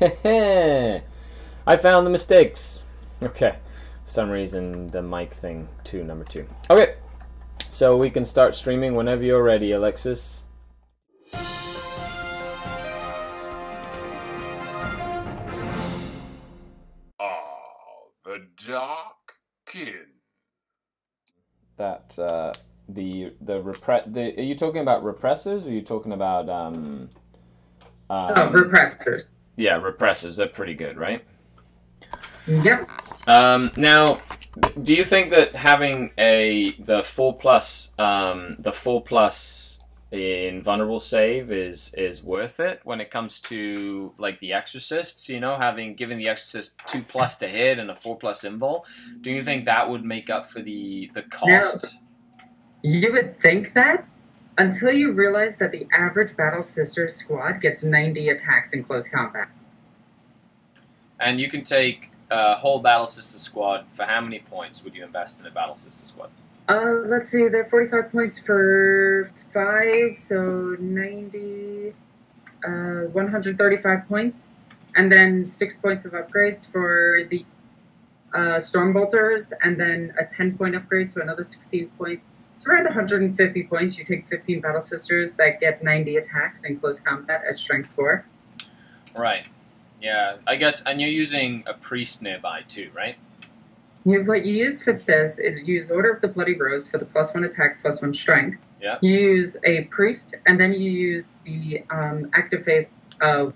I found the mistakes. Okay. For some reason, the mic thing, number 2. Okay. So we can start streaming whenever you're ready, Alexis. The Dark Kin. That are you talking about repressors, or are you talking about repressors? Yeah, repressors. They're pretty good, right? Yep. Now, do you think that having the 4+ in vulnerable save is worth it when it comes to like the exorcists? You know, given the exorcist 2+ to hit and a 4+ invul, do you think that would make up for the cost? Now, you would think that until you realize that the average Battle Sister squad gets 90 attacks in close combat. And you can take a whole Battle Sister squad. For how many points would you invest in a Battle Sister squad? Let's see, they're 45 points for 5, so 90, 135 points. And then 6 points of upgrades for the Stormbolters, and then a 10-point upgrade, so another 16 points. It's around 150 points. You take 15 Battle Sisters that get 90 attacks in close combat at Strength 4. Right. Yeah, I guess, and you're using a priest nearby too, right? What you use for this is you use Order of the Bloody Rose for the +1 attack, +1 strength. Yeah. You use a priest, and then you use the active faith of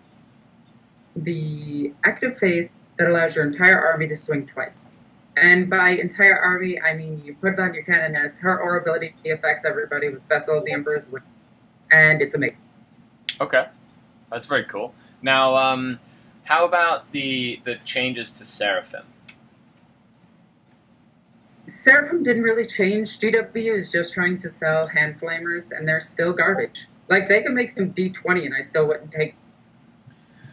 that allows your entire army to swing twice. And by entire army, I mean you put it on your cannon as her aura ability affects everybody with Vessel of the Emperor's Wing, and it's amazing. Okay, that's very cool. Now, how about the changes to Seraphim? Seraphim didn't really change. GW is just trying to sell hand flamers, and they're still garbage. Like, they can make them D20, and I still wouldn't take them.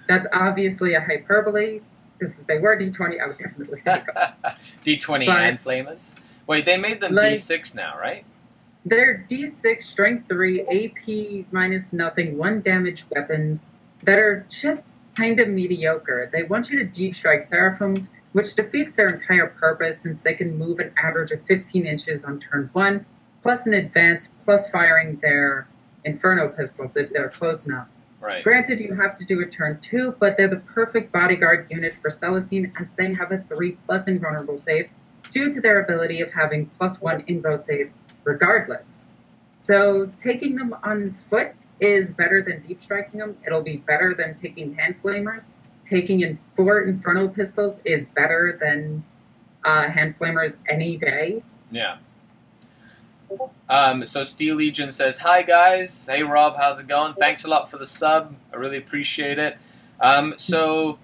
That's obviously a hyperbole, because if they were D20, I would definitely take them. D20 hand flamers? Wait, they made them D6 now, right? They're D6, Strength 3, AP minus nothing, 1 damage weapons that are just kind of mediocre. They want you to deep strike Seraphim, which defeats their entire purpose since they can move an average of 15 inches on turn 1, plus an advance, plus firing their Inferno pistols if they're close enough. Right. Granted, you have to do a turn 2, but they're the perfect bodyguard unit for Celestine as they have a 3+ invulnerable save due to their ability of having +1 invo save regardless. So taking them on foot is better than deep striking them. It'll be better than taking hand flamers. Taking in 4 Inferno pistols is better than hand flamers any day. Yeah. So Steel Legion says, "Hi guys, hey Rob, how's it going? Thanks a lot for the sub. I really appreciate it." So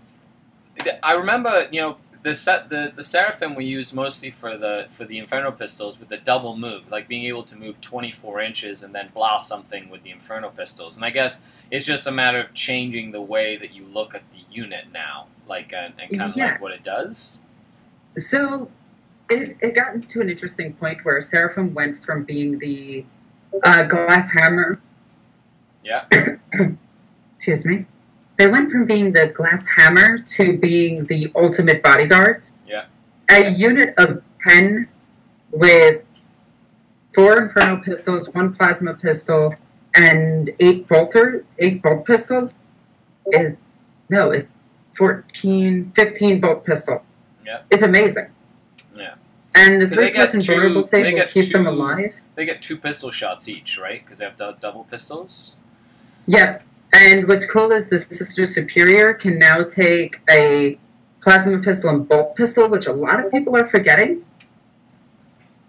I remember, you know, the Seraphim we use mostly for the Inferno pistols with the double move, like being able to move 24 inches and then blast something with the Inferno pistols. And I guess it's just a matter of changing the way that you look at the unit now, like and kind of like what it does. So it got to an interesting point where Seraphim went from being the glass hammer. Yeah. Excuse me. They went from being the glass hammer to being the ultimate bodyguards. Yeah. A unit of 10 with 4 Inferno pistols, 1 plasma pistol, and 8 bolt pistols is, no, it's 15 bolt pistol. Yeah. It's amazing. Yeah. And the 3+ invulnerable save will keep them alive. They get 2 pistol shots each, right? Because they have double pistols? Yep. And what's cool is the Sister Superior can now take a plasma pistol and bolt pistol, which a lot of people are forgetting.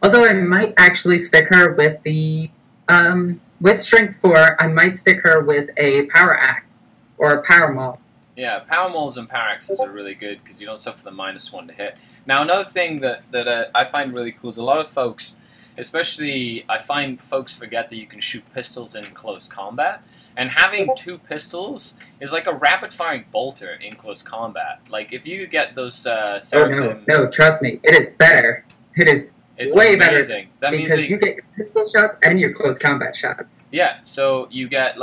Although I might actually stick her with the, with Strength 4, I might stick her with a Power Axe or a Power Maul. Yeah, Power Mauls and Power Axes are really good because you don't suffer the -1 to hit. Now, another thing that I find really cool is a lot of folks, especially I find folks forget that you can shoot pistols in close combat. And having 2 pistols is like a rapid-firing bolter in close combat. Like, if you get those Seraphim... Oh, no, trust me. It is better. It It's way amazing. better because you get your pistol shots and your close combat shots. Yeah, so you get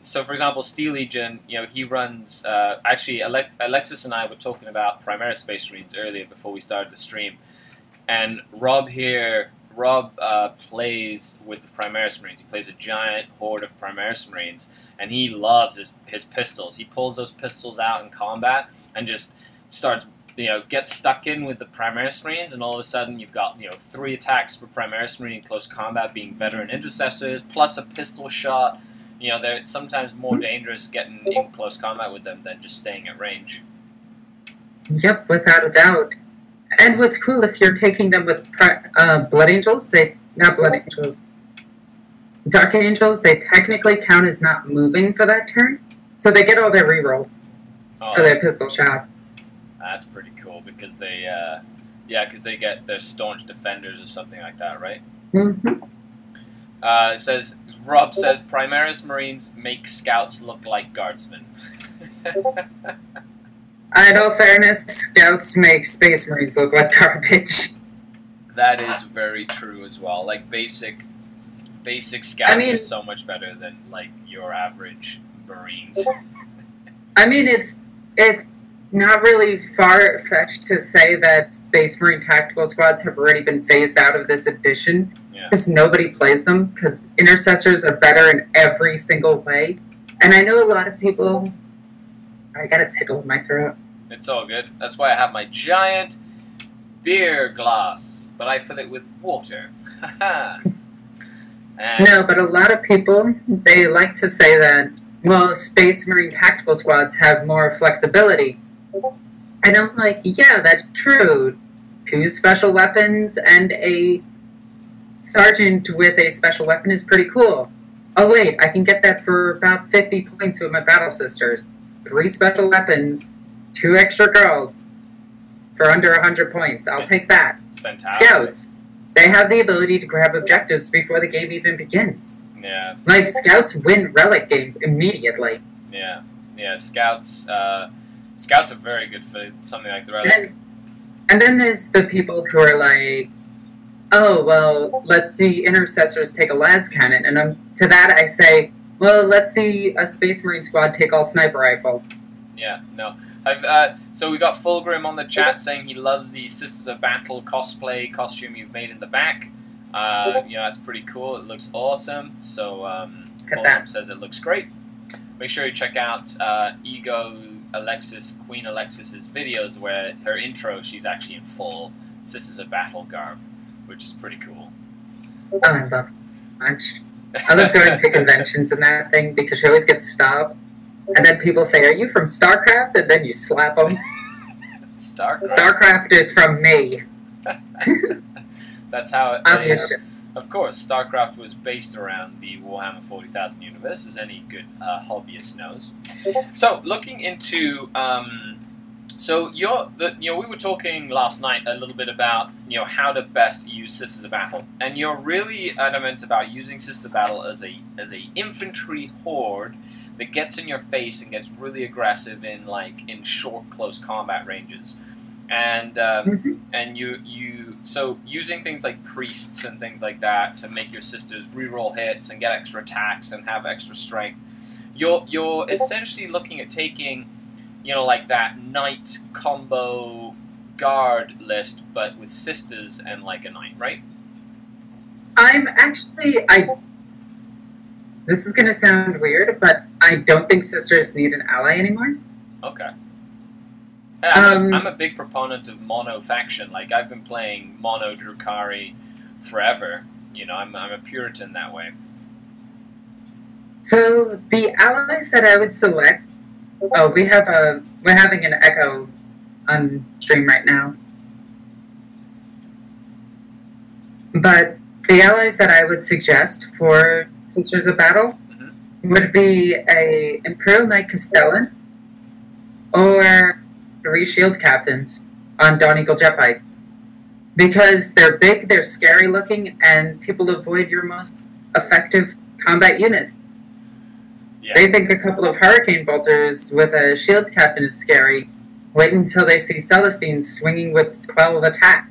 so for example, Steel Legion, he runs. Actually, Alexis and I were talking about Primaris Space Marines earlier before we started the stream, and Rob plays with the Primaris Marines. He plays a giant horde of Primaris Marines, and he loves his pistols. He pulls those pistols out in combat and just starts. Get stuck in with the Primaris Marines, and all of a sudden you've got 3 attacks for Primaris Marine in close combat, being veteran intercessors, plus a pistol shot. They're sometimes more dangerous getting in close combat with them than just staying at range. Yep, without a doubt. And what's cool, if you're taking them with Blood Angels, not Blood Angels, Dark Angels, they technically count as not moving for that turn, so they get all their rerolls for their pistol shot. That's pretty cool because they get their staunch defenders or something like that, right? Mm-hmm. Rob says, Primaris Marines make scouts look like guardsmen. In all fairness, scouts make Space Marines look like garbage. That is very true as well. Like basic scouts are so much better than your average Marines. I mean, it's not really far-fetched to say that Space Marine tactical squads have already been phased out of this edition because nobody plays them, because intercessors are better in every single way. And I know a lot of people... I got a tickle in my throat. It's all good. That's why I have my giant beer glass, but I fill it with water. No, but a lot of people, they like to say that, well, Space Marine tactical squads have more flexibility. And I'm like, yeah, that's true. 2 special weapons and a sergeant with a special weapon is pretty cool. Oh wait, I can get that for about 50 points with my Battle Sisters. 3 special weapons, 2 extra girls for under 100 points. I'll take that. It's fantastic. Scouts, they have the ability to grab objectives before the game even begins. Yeah. Scouts win relic games immediately. Yeah. Scouts are very good for something like the relic. And then there's the people who are like, oh, well, let's see intercessors take a las cannon. And to that I say, well, let's see a Space Marine squad take all sniper rifle. Yeah, no. So we got Fulgrim on the chat saying he loves the Sisters of Battle cosplay costume you've made in the back. That's pretty cool. It looks awesome. So Fulgrim says it looks great. Make sure you check out Queen Alexis's videos where her intro, she's actually in full Sisters of Battle garb, which is pretty cool. Oh, I love it much. I love going to conventions and that thing because she always gets stopped. And then people say, are you from StarCraft? And then you slap them. StarCraft is from me. That's how it is. Of course, StarCraft was based around the Warhammer 40,000 universe, as any good hobbyist knows. So, looking into... we were talking last night a little bit about, how to best use Sisters of Battle. And you're really adamant about using Sisters of Battle as a infantry horde that gets in your face and gets really aggressive in short, close combat ranges. And so using things like priests and things like that to make your sisters reroll hits and get extra attacks and have extra strength, you're essentially looking at taking, that knight combo guard list, but with sisters and a knight, right? This is going to sound weird, but I don't think sisters need an ally anymore. Okay. I'm a big proponent of mono faction. I've been playing mono Drukhari forever. I'm a Puritan that way. So the allies that I would select. Oh, we're having an echo on stream right now. But the allies that I would suggest for Sisters of Battle would be a Imperial Knight Castellan or 3 shield captains on Dawn Eagle Jetbike. Because they're big, they're scary looking, and people avoid your most effective combat unit. Yeah. They think a couple of Hurricane Bolters with a shield captain is scary. Wait until they see Celestines swinging with 12 attack.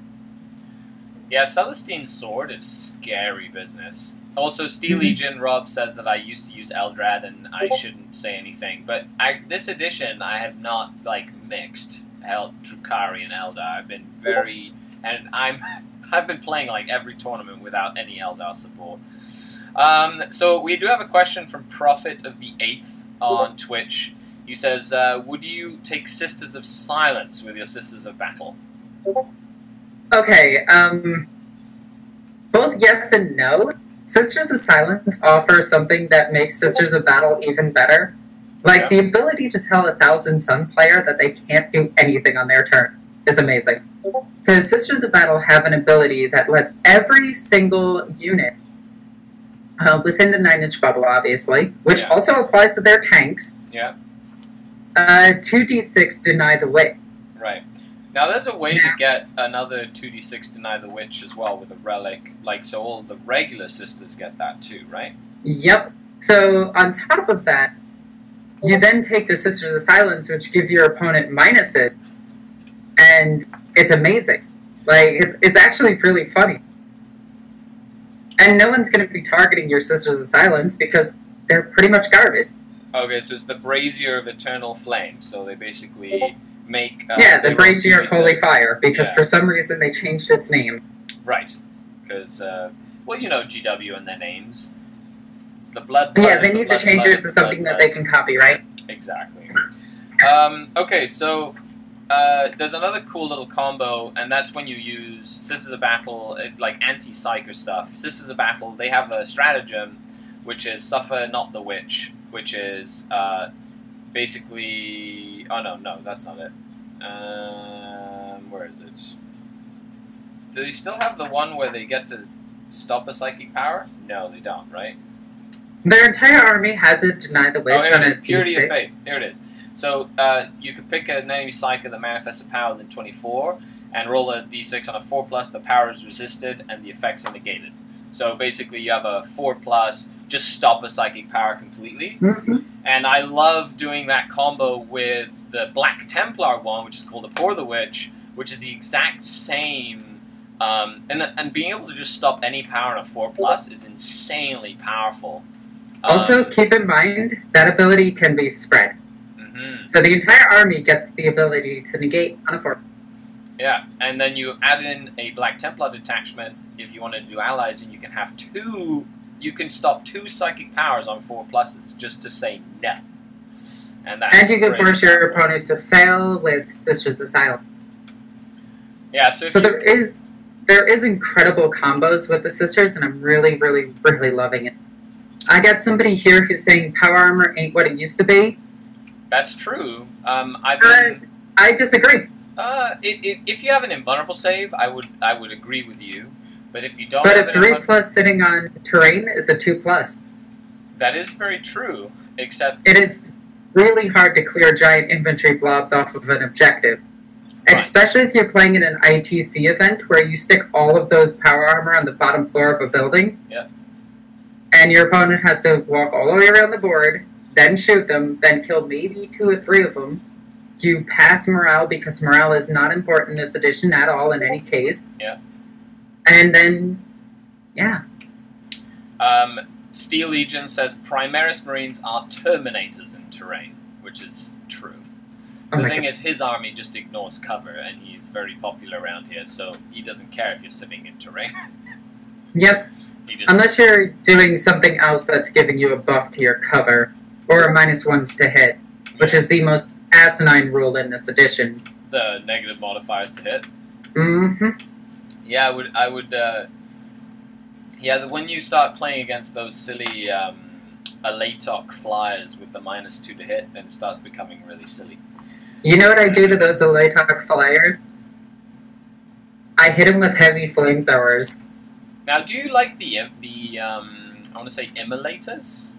Yeah, Celestine's sword is scary business. Also, Steel Mhm. Legion Rob says that I used to use Eldrad and I shouldn't say anything, but this edition I have not mixed Drukhari and Eldar. I've been I've been playing every tournament without any Eldar support. So we do have a question from Prophet of the 8th on Twitch. He says, would you take Sisters of Silence with your Sisters of Battle? Okay, both yes and no. Sisters of Silence offer something that makes Sisters of Battle even better. The ability to tell a 1,000 Sun player that they can't do anything on their turn is amazing. Because Sisters of Battle have an ability that lets every single unit, within the 9-inch bubble, obviously, which also applies to their tanks, 2d6 deny the witch. Right. Now, there's a way to get another 2d6 deny the witch as well with a relic. So all the regular sisters get that too, right? Yep. So on top of that, you then take the Sisters of Silence, which give your opponent minus it, and it's amazing. It's actually really funny. And no one's going to be targeting your Sisters of Silence because they're pretty much garbage. Okay, so it's the Brazier of Eternal Flame. So they basically make... the Brazier of Holy Fire, because for some reason they changed its name. Right. Because, well, you know GW and their names. It's the blood... Yeah, they need to change it to something that they can copy, right? Exactly. Okay, so... there's another cool little combo, and that's when you use Sisters of Battle, anti-psyker stuff. Sisters of Battle, they have a stratagem, which is Suffer Not the Witch, which is basically... Oh, no, that's not it. Where is it? Do they still have the one where they get to stop a psychic power? No, they don't, right? Their entire army has it Deny the Witch on its Purity D6. of Faith. There it is. So, you could pick an enemy psyker that manifests a power within 24, and roll a d6 on a 4+, the power is resisted, and the effects are negated. So basically you have a 4+, just stop a psychic power completely. Mm-hmm. And I love doing that combo with the Black Templar one, which is called Abhor the Witch, which is the exact same, and being able to just stop any power on a 4+ is insanely powerful. Also, keep in mind, that ability can be spread. So the entire army gets the ability to negate on a 4. Yeah, and then you add in a Black Templar detachment if you wanted to do allies, and you can have you can stop 2 psychic powers on 4+, just to say no. And you can force your opponent to fail with Sisters of Silence. Yeah, so there is incredible combos with the Sisters, and I'm really, really, really loving it. I got somebody here who's saying power armor ain't what it used to be. That's true. I disagree. If you have an invulnerable save, I would agree with you. But if you don't, but a 3+ sitting on terrain is a 2+. That is very true. Except it is really hard to clear giant infantry blobs off of an objective, especially if you're playing in an ITC event where you stick all of those power armor on the bottom floor of a building. Yeah. And your opponent has to walk all the way around the board, then shoot them, then kill maybe 2 or 3 of them. You pass morale, because morale is not important in this edition at all in any case. Yeah. And then, yeah. Steel Legion says Primaris Marines are Terminators in terrain, which is true. The thing is, his army just ignores cover, and he's very popular around here, so he doesn't care if you're sitting in terrain. Yep. Unless you're doing something else that's giving you a buff to your cover, or a -1s to hit, which is the most asinine rule in this edition. The negative modifiers to hit? Mm-hmm. Yeah, I would, when you start playing against those silly, Alatok flyers with the -2 to hit, then it starts becoming really silly. You know what I do to those Alatok flyers? I hit them with heavy flamethrowers. Now, do you like the I want to say immolators?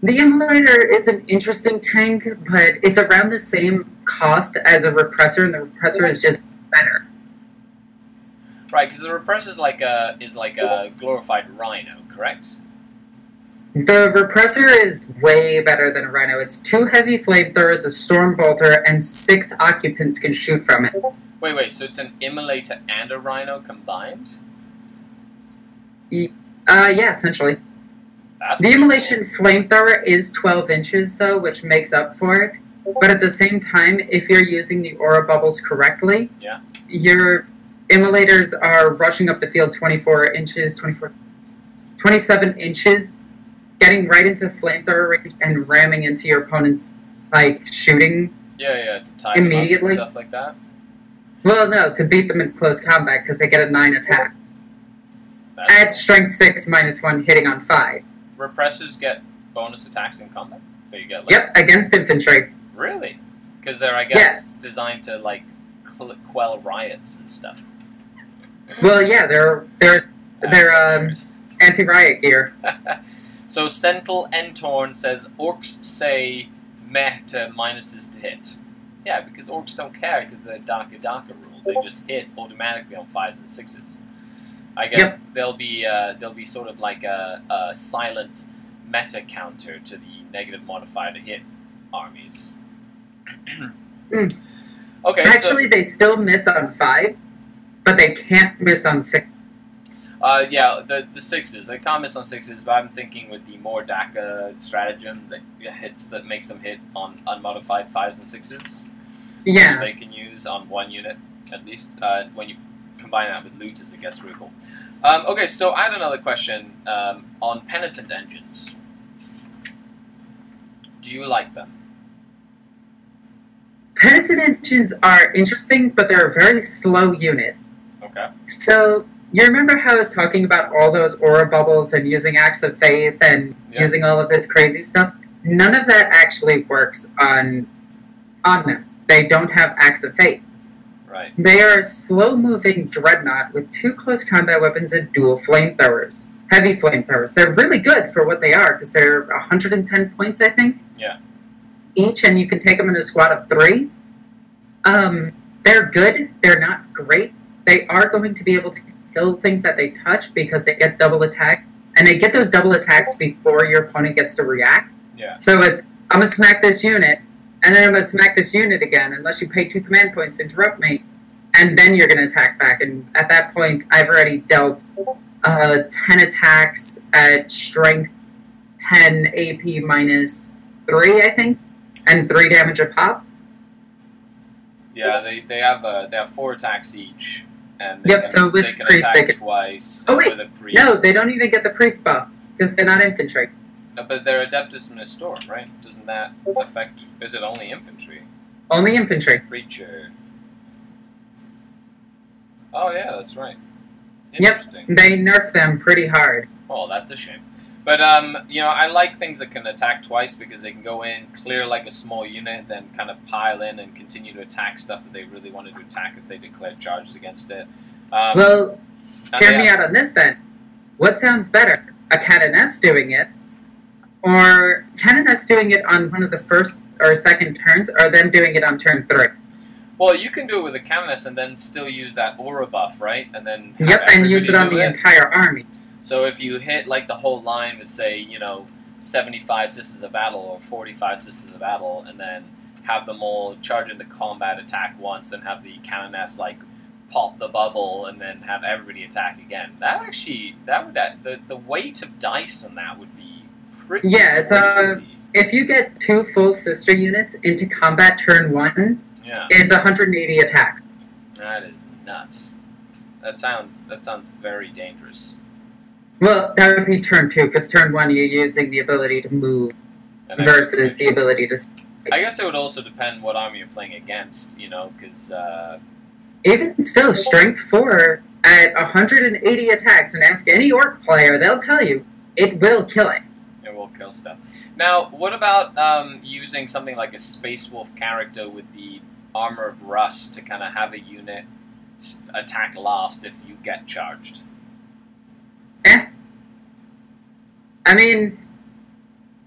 The Immolator is an interesting tank, but it's around the same cost as a Repressor, and the Repressor is just better. Right, because the Repressor is like a glorified Rhino, correct? The Repressor is way better than a Rhino. It's 2 heavy flamethrowers, a Storm Bolter, and 6 occupants can shoot from it. Wait, so it's an immolator and a rhino combined? Yeah, essentially. That's The pretty immolation flamethrower is 12 inches, though, which makes up for it. But at the same time, if you're using the aura bubbles correctly, Yeah. your immolators are rushing up the field 27 inches, getting right into flamethrower range and ramming into your opponent's, like, shooting. Yeah, to time them up Immediately? and stuff like that. Well, no, to beat them in close combat, because they get a 9 attack. That's At strength 6, -1, hitting on 5. Repressors get bonus attacks in combat? That you get, like, Yep, against infantry. Really? Because they're, I guess, designed to, like, quell riots and stuff. Well, yeah, they're anti-riot gear. So Sentinel Entorn says, orcs say meh to minuses to hit. Yeah, because orcs don't care because they're darker rule. They just hit automatically on 5s and 6s. I guess they'll be sort of like a silent meta counter to the negative modifier to hit armies. Okay, Actually, they still miss on 5, but they can't miss on 6. Yeah, the 6s. They can't miss on 6s, but I'm thinking with the more DACA stratagem that makes them hit on unmodified 5s and 6s. Yeah. Which they can use on one unit, at least. When you combine that with looters, it gets really cool. Okay, so I had another question on penitent engines. Do you like them? Penitent engines are interesting, but they're a very slow unit. Okay. So, you remember how I was talking about all those aura bubbles and using Acts of Faith and using all of this crazy stuff? None of that actually works on them. They don't have Acts of Faith. Right. They are a slow-moving dreadnought with 2 close combat weapons and dual flamethrowers. Heavy flamethrowers. They're really good for what they are, because they're 110 points, I think. Yeah. Each, and you can take them in a squad of 3. They're good. They're not great. They are going to be able to kill things that they touch because they get double attack, and they get those double attacks before your opponent gets to react. Yeah. So it's, I'm going to smack this unit, and then I'm going to smack this unit again, unless you pay 2 command points to interrupt me, and then you're going to attack back. And at that point, I've already dealt 10 attacks at strength 10 AP -3, I think, and 3 damage a pop. Yeah, they have 4 attacks each, and they So with they can priest, attack they can... twice. Oh, wait, with a priest. no, they don't even get the priest buff, because they're not infantry. No, but they're Adeptus Ministorum, right? Doesn't that affect... Is it only infantry? Only infantry. Preacher. Oh, yeah, that's right. Yep, Interesting. they nerf them pretty hard. Oh, that's a shame. But, you know, I like things that can attack twice because they can go in, clear like a small unit, then kind of pile in and continue to attack stuff that they really wanted to attack if they declared charges against it. Well, hear me out on this then. What sounds better? A Canoness doing it, or Canoness doing it on one of the first or second turns, or them doing it on turn 3? Well, you can do it with a Canoness and then still use that aura buff, right? And then Yep, and use it on the entire army. So if you hit like the whole line with, say, you know, 75 Sisters of Battle or 45 Sisters of Battle, and then have them all charge into combat, attack once, then have the Canoness like pop the bubble, and then have everybody attack again. That actually, the weight of dice on that would be pretty crazy. If you get 2 full sister units into combat turn 1, it's 180 attacks. That is nuts. That sounds very dangerous. Well, that would be turn 2, because turn 1 you're using the ability to move versus the ability to... I guess it would also depend what army you're playing against, you know, because... Even still, strength 4 at 180 attacks, and ask any orc player, they'll tell you, it will kill it. It will kill stuff. Now, what about using something like a Space Wolf character with the Armor of Rust to kind of have a unit attack last if you get charged? I mean,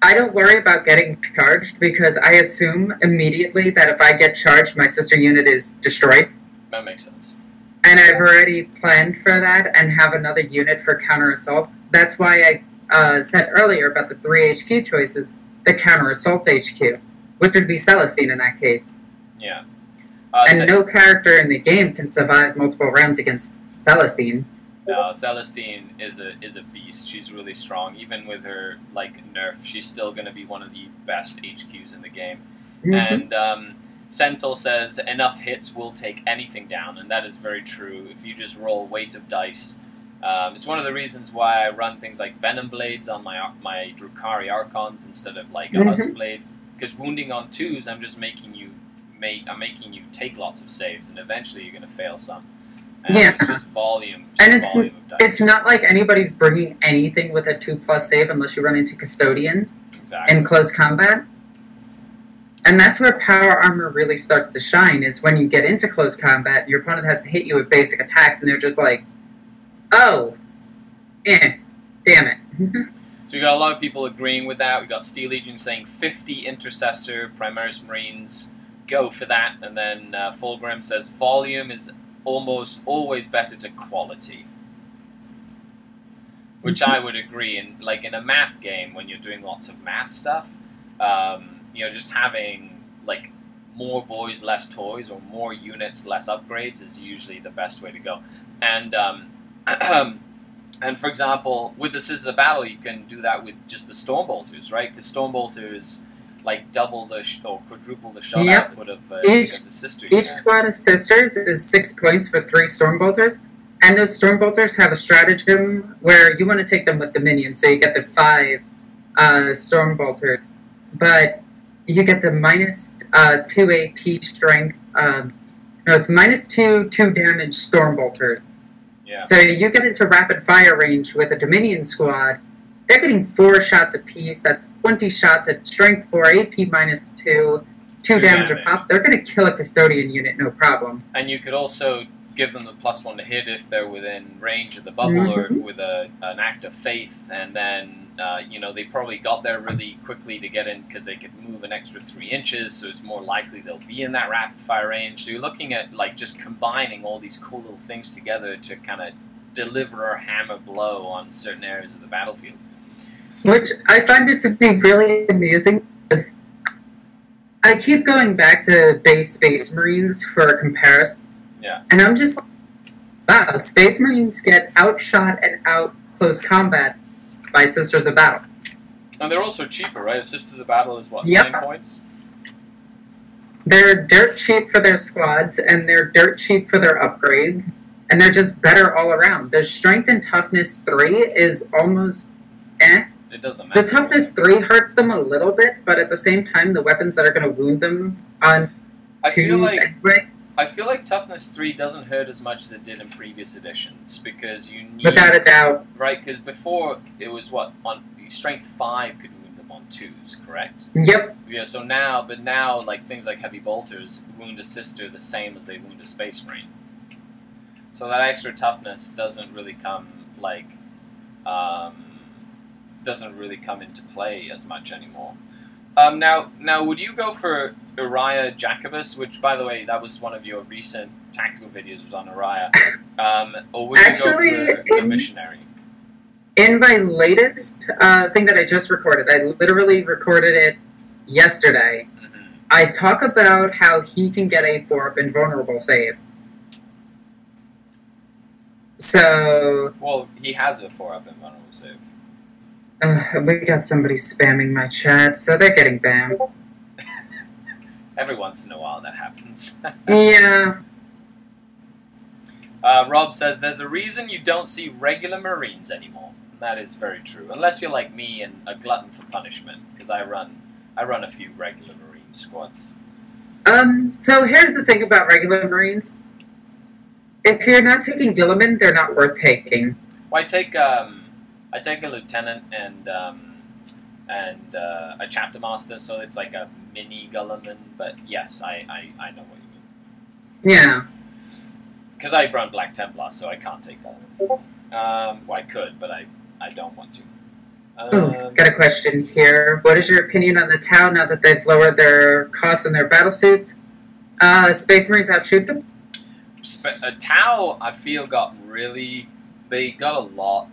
I don't worry about getting charged because I assume immediately that if I get charged, my sister unit is destroyed. That makes sense. And I've already planned for that and have another unit for counter-assault. That's why I said earlier about the 3 HQ choices, the counter-assault HQ, which would be Celestine in that case. Yeah. And no character in the game can survive multiple rounds against Celestine. No, Celestine is a beast. She's really strong. Even with her nerf, she's still going to be one of the best HQs in the game. Mm-hmm. And Sentinel says enough hits will take anything down, and that is very true. If you just roll weight of dice, it's one of the reasons why I run things like Venom Blades on my Drukhari Archons instead of a Husk Blade. Because wounding on 2s, I'm just making you take lots of saves, and eventually you're going to fail some. And it's just volume. Volume of dice. It's not like anybody's bringing anything with a 2+ save unless you run into Custodians in close combat. And that's where power armor really starts to shine, is when you get into close combat, your opponent has to hit you with basic attacks, and they're just like, oh, damn it. So we got a lot of people agreeing with that. We got Steel Legion saying 50 Intercessor, Primaris Marines, go for that. And then Fulgrim says volume is almost always better to quality. Which I would agree. In a math game, when you're doing lots of math stuff, just having more boys, less toys, or more units, less upgrades is usually the best way to go. And and for example, with the Scissors of Battle, you can do that with just the Stormbolters, right? Because Stormbolters double or quadruple the shot output of the sister unit. Each squad of sisters is 6 points for 3 Stormbolters, and those Stormbolters have a stratagem where you want to take them with the minions, so you get the 5 Stormbolter, but you get the minus 2 AP strength. No, it's minus 2 damage Stormbolter. Yeah. So you get into rapid fire range with a Dominion squad. They're getting 4 shots apiece. That's 20 shots at strength 4, AP minus 2, 2 damage a pop. They're going to kill a Custodian unit, no problem. And you could also give them the +1 to hit if they're within range of the bubble, or if with an act of faith, and then they probably got there really quickly to get in because they could move an extra 3 inches, so it's more likely they'll be in that rapid fire range. So you're looking at just combining all these cool little things together to kind of deliver a hammer blow on certain areas of the battlefield. Which I find it to be really amazing, because I keep going back to base Space Marines for a comparison. Yeah. And I'm just like, wow, Space Marines get outshot and out close combat by Sisters of Battle. And they're also cheaper, right? Sisters of Battle is what, 9 points? They're dirt cheap for their squads, and they're dirt cheap for their upgrades, and they're just better all around. Their Strength and Toughness 3 is almost It doesn't matter. The Toughness 3 hurts them a little bit, but at the same time, the weapons that are going to wound them on I feel like Toughness 3 doesn't hurt as much as it did in previous editions, because you need... Without a doubt. Right, because before, it was on Strength 5 could wound them on 2s, correct? Yep. Yeah, so now, things like Heavy Bolters wound a Sister the same as they wound a Space Marine. So that extra toughness doesn't really come, into play as much anymore. Now, would you go for Uriah Jacobus, which, by the way, that was one of your recent tactical videos, was on Uriah, or would you go for the Missionary? In my latest thing that I just recorded, I literally recorded it yesterday, I talk about how he can get a 4-up invulnerable save. So... Well, he has a 4-up invulnerable save. We got somebody spamming my chat, so they're getting banned. Every once in a while that happens. Yeah. Rob says, there's a reason you don't see regular Marines anymore. And that is very true. Unless you're like me and a glutton for punishment, because I run a few regular Marine squads. So here's the thing about regular Marines. If you're not taking Gilliman, they're not worth taking. Well, I take a lieutenant and a chapter master, so it's like a mini Gulliman. But yes, I know what you mean. Yeah. Because I run Black Templar, so I can't take Gulliman. Well, I could, but I don't want to. Got a question here. What is your opinion on the Tau now that they've lowered their costs in their battle suits? Space Marines outshoot them? Tau, I feel, they got a lot.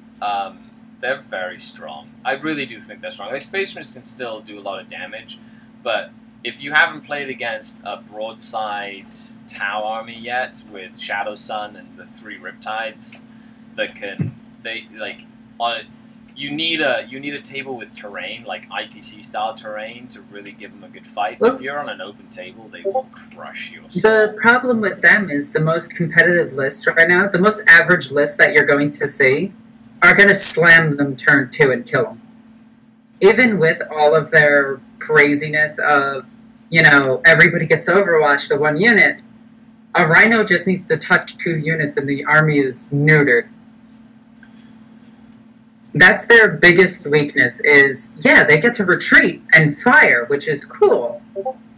They're very strong. I really do think they're strong. Like, Space Marines can still do a lot of damage, but if you haven't played against a broadside Tau army yet with Shadow Sun and the 3 Riptides, that can you need a table with terrain, like ITC style terrain, to really give them a good fight. Well, if you're on an open table, they will crush you. The problem with them is the most competitive lists right now, the most average lists that you're going to see, are going to slam them turn 2 and kill them. Even with all of their craziness of, everybody gets Overwatch to 1 unit, a Rhino just needs to touch 2 units and the army is neutered. That's their biggest weakness is, yeah, they get to retreat and fire, which is cool,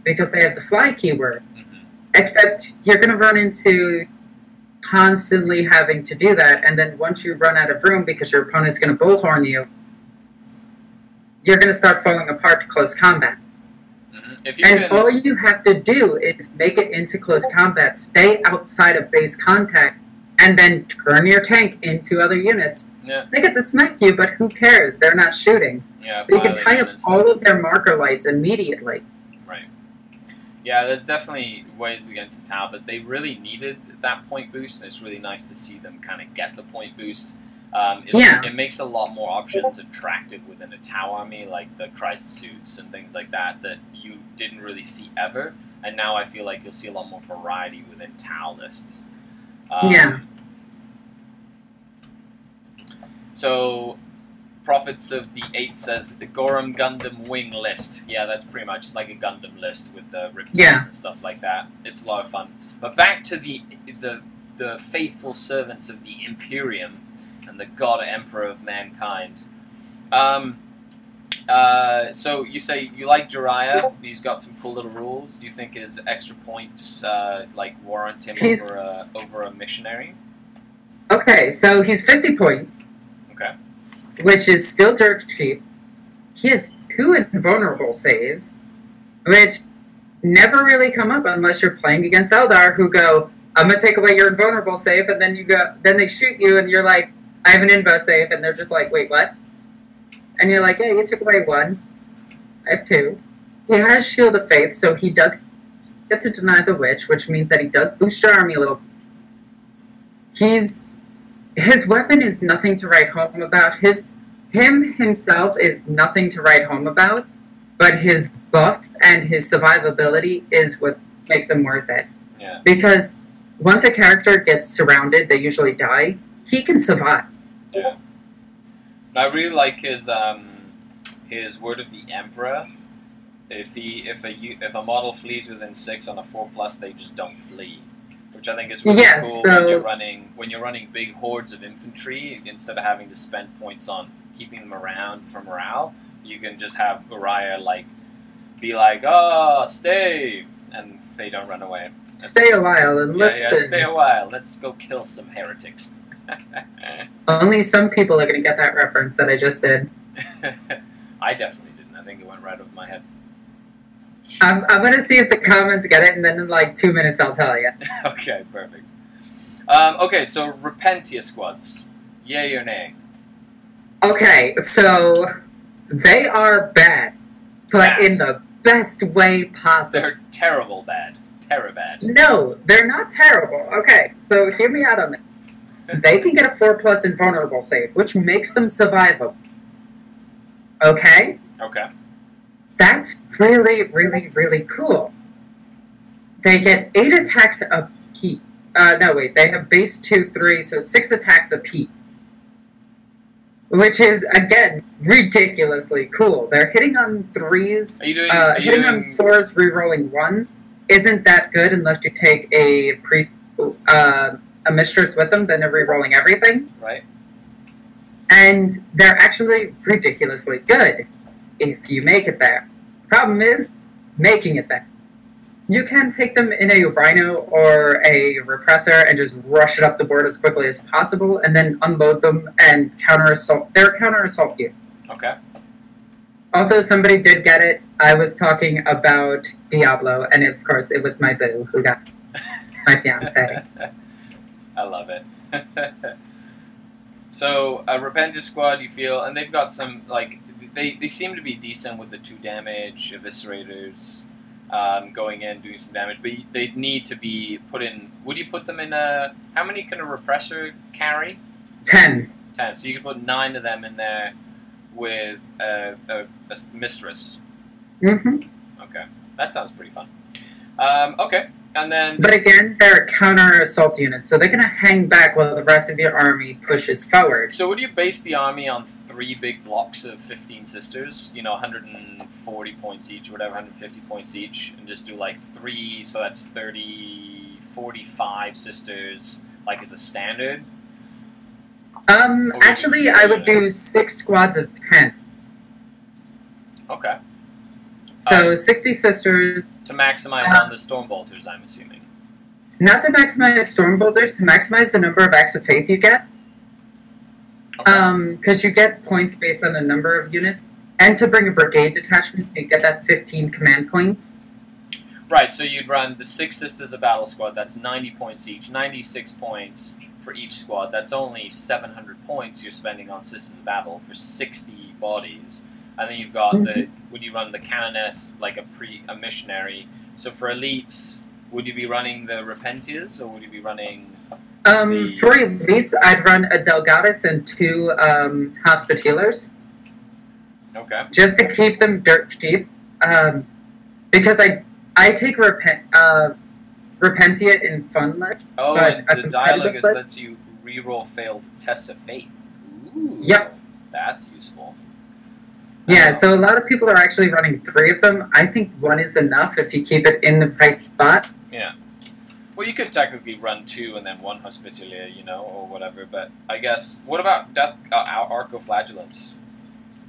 because they have the fly keyword. Mm-hmm. Except you're going to run into constantly having to do that, and then once you run out of room because your opponent's going to bullhorn you, you're going to start falling apart to close combat. Mm-hmm. All you have to do is make it into close combat, stay outside of base contact, and then turn your tank into other units. Yeah. They get to smack you, but who cares? They're not shooting. Yeah, so you can tie up all of their marker lights immediately. Right. Yeah, there's definitely ways against the Tau, but they really needed that point boost, and it's really nice to see them kind of get the point boost. It makes a lot more options attractive within a Tau army, like the crisis suits and things like that you didn't really see ever, and now I feel like you'll see a lot more variety within Tau lists. So, Prophets of the 8 says, the Gorham Gundam Wing list. Yeah, that's pretty much, it's like a Gundam list with the Riptides and stuff like that. It's a lot of fun. But back to the faithful servants of the Imperium and the God Emperor of mankind. So you say you like Jiraiya. He's got some cool little rules. Do you think his extra points warrant him over a missionary? Okay, so he's 50 points. Okay. Which is still dirt cheap. He has 2 invulnerable saves, which never really come up unless you're playing against Eldar, who go, I'm gonna take away your invulnerable save, and then they shoot you, and you're like, I have an invo save, and they're just like, wait, what? And you're like, yeah, you took away 1. I have 2. He has Shield of Faith, so he does get to deny the witch, which means that he does boost your army a little. His weapon is nothing to write home about. Himself is nothing to write home about, but his buffs and his survivability is what makes him worth it. Yeah. Because once a character gets surrounded, they usually die. He can survive. Yeah. And I really like his Word of the Emperor. If a model flees within 6 on a 4+, they just don't flee. Which I think is really cool when you're running big hordes of infantry. Instead of having to spend points on keeping them around for morale, you can just have Uriah be like, "Oh, stay," and they don't run away. Stay a while and listen. Yeah, stay a while. Let's go kill some heretics. Only some people are going to get that reference that I just did. I definitely didn't. I think it went right over my head. I'm going to see if the comments get it, and then in 2 minutes I'll tell you. Okay, perfect. Okay, so Repentia squads. Yay or nay? Okay, so they are bad, but in the best way possible. They're terrible bad. Terror-bad. No, they're not terrible. Okay, so hear me out on this. They can get a 4+ invulnerable save, which makes them survivable. Okay? Okay. That's really, really, really cool. They get 8 attacks a piece. They have base 2, 3, so 6 attacks a piece. Which is, again, ridiculously cool. They're hitting on 3s, hitting on 4s, rerolling 1s. Isn't that good unless you take a mistress with them, then they're rerolling everything. Right. And they're actually ridiculously good if you make it there. Problem is, making it there. You can take them in a Rhino or a Repressor and just rush it up the board as quickly as possible, and then unload them and counter-assault. They're counter-assault you. Okay. Also, somebody did get it. I was talking about Diablo, and of course, it was my boo who got my fiance. I love it. So, Repentia squad, you feel, and they've got some, they seem to be decent with the 2 damage, Eviscerators. going in, doing some damage, but they need to be put in. Would you put them in a? How many can a repressor carry? 10. 10. So you could put 9 of them in there with a mistress. Mm-hmm. Okay, that sounds pretty fun. Okay, and then. But again, they're counter assault units, so they're going to hang back while the rest of your army pushes forward. So would you base the army on 3 big blocks of 15 sisters? 140 points each, or whatever, 150 points each, and just do like 3, so that's 30, 45 sisters, like as a standard? Actually, I would do 6 squads of 10. Okay. So 60 sisters. To maximize on the Stormbolters, I'm assuming. Not to maximize Stormbolters, to maximize the number of Acts of Faith you get. Okay. Because you get points based on the number of units. And to bring a brigade detachment, you get that 15 command points. Right, so you'd run the 6 Sisters of Battle squad, that's 90 points each, 96 points for each squad. That's only 700 points you're spending on Sisters of Battle for 60 bodies. And then you've got the, would you run the Canoness, like a missionary? So for elites, would you be running the Repentias, or would you be running... For elites, I'd run a Delgatus and 2 Hospitallers. Okay. Just to keep them dirt cheap. Because I take Repentia in Funlet. Oh, and the Dialogus lets you reroll failed tests of faith. Ooh, yep. That's useful. Yeah, so a lot of people are actually running 3 of them. I think 1 is enough if you keep it in the right spot. Yeah. Well, you could technically run 2 and then 1 Hospitaller, or whatever, but I guess... What about Arcoflagellants?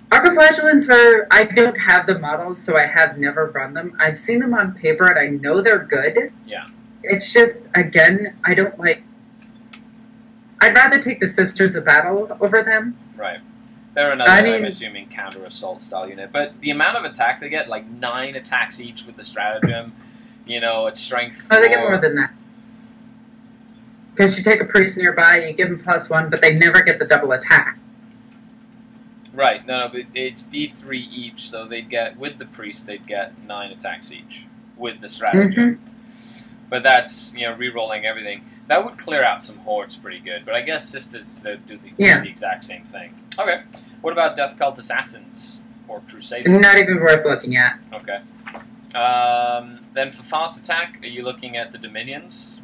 Arcoflagellants are... I don't have the models, so I have never run them. I've seen them on paper, and I know they're good. Yeah. It's just, again, I don't like... I'd rather take the Sisters of Battle over them. Right. They're another, I'm assuming, counter-assault style unit. But the amount of attacks they get, like 9 attacks each with the stratagem, it's strength 4. Oh, they get more than that. Because you take a priest nearby, you give them +1, but they never get the double attack. Right, no, but it's D3 each, so they'd get, with the priest, they'd get 9 attacks each, with the stratagem. But that's, re-rolling everything. That would clear out some hordes pretty good, but I guess Sisters do the exact same thing. Okay. What about Death Cult Assassins? Or Crusaders? Not even worth looking at. Okay. Then for fast attack, are you looking at the Dominions?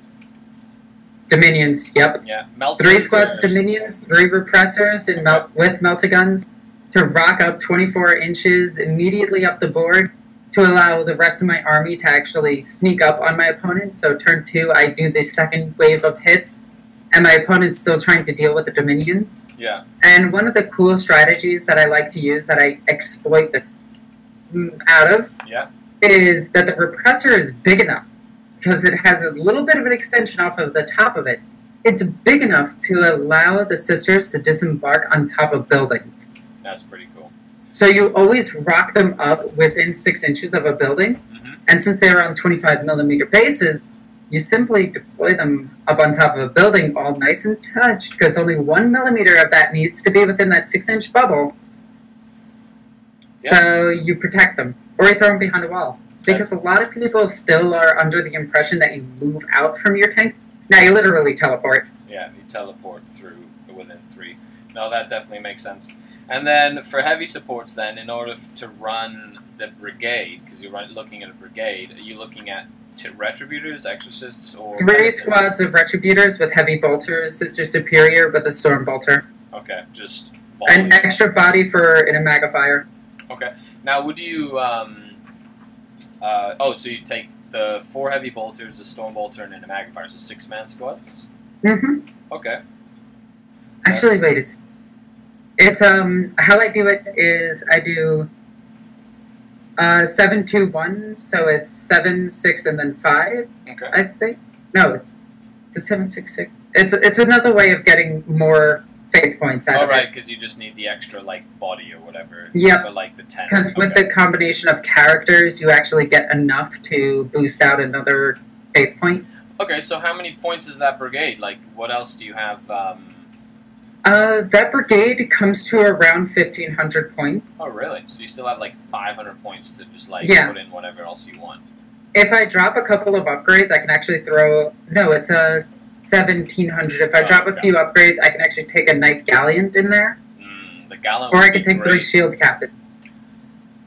Dominions, yep. Yeah. 3 squads Dominions, 3 repressors and with meltaguns to rock up 24 inches immediately up the board to allow the rest of my army to actually sneak up on my opponent. So turn 2, I do the second wave of hits, and my opponent's still trying to deal with the Dominions. Yeah. And one of the cool strategies that I like to use that I exploit the out of is that the repressor is big enough, because it has a little bit of an extension off of the top of it. It's big enough to allow the sisters to disembark on top of buildings. That's pretty cool. So you always rock them up within 6 inches of a building, and since they're on 25mm bases, you simply deploy them up on top of a building all nice and touched, because only 1mm of that needs to be within that 6-inch bubble. So you protect them, or you throw them behind a wall. Because a lot of people still are under the impression that you move out from your tank. Now you literally teleport. Yeah, you teleport through within 3. No, that definitely makes sense. And then for heavy supports then, in order to run the brigade, because you're looking at a brigade, are you looking at Retributors, Exorcists, or... 3 squads of Retributors with heavy bolters, Sister Superior with a Storm Bolter. Okay, just... An extra body for an Imagifier. Okay. Now, would you... so you take the 4 heavy bolters, a Storm Bolter, and an Imagifier, so 6-man squads? Okay. Actually, wait, it's how I do it is I do 7, 2, 1, so it's 7, 6, and then 5. Okay. I think. No, it's a 7, 6, 6. It's another way of getting more faith points out of it. Right, because you just need the extra body or whatever. Yep. For the 10. Because with the combination of characters, you actually get enough to boost out another faith point. Okay, so how many points is that brigade? What else do you have? That brigade comes to around 1,500 points. Oh, really? So you still have 500 points to just put in whatever else you want. If I drop a couple of upgrades, I can actually throw... No, it's a 1,700. If I drop a few upgrades, I can actually take a Knight Gallant in there. The Gallant. Or I can take 3 Shield Captains.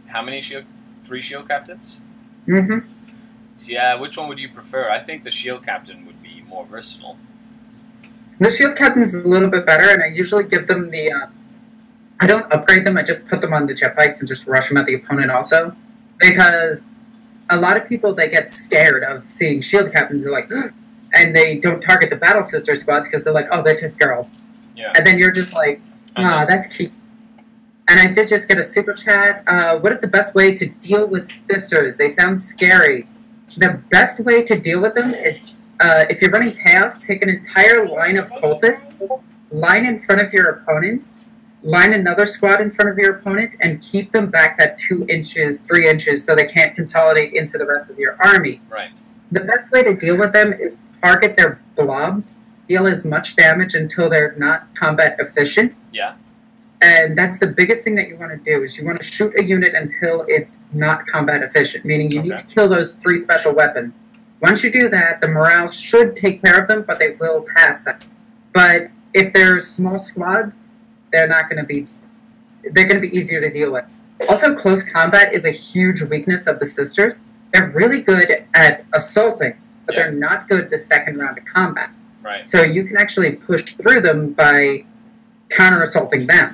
How many shield? 3 Shield Captains? Mm-hmm. So yeah, which one would you prefer? I think the Shield Captain would be more versatile. The Shield Captain's a little bit better, and I usually give them the... I don't upgrade them, I just put them on the jet bikes and just rush them at the opponent also. Because a lot of people, they get scared of seeing Shield Captains. They're like, and they don't target the Battle Sister squads because they're like, oh, they're just girls. Yeah. And then you're just like, that's cute. And I did just get a super chat. What is the best way to deal with sisters? They sound scary. The best way to deal with them is, if you're running Chaos, take an entire line of cultists, line in front of your opponent, line another squad in front of your opponent, and keep them back that 2 inches, 3 inches, so they can't consolidate into the rest of your army. Right. The best way to deal with them is target their blobs, deal as much damage until they're not combat efficient. Yeah. And that's the biggest thing that you want to do, is you want to shoot a unit until it's not combat efficient, meaning you need to kill those 3 special weapons. Once you do that, the morale should take care of them, but they will pass that. But if they're a small squad, they're going to be easier to deal with. Also, close combat is a huge weakness of the sisters. They're really good at assaulting, but they're not good the second round of combat. Right. So you can actually push through them by counter-assaulting them.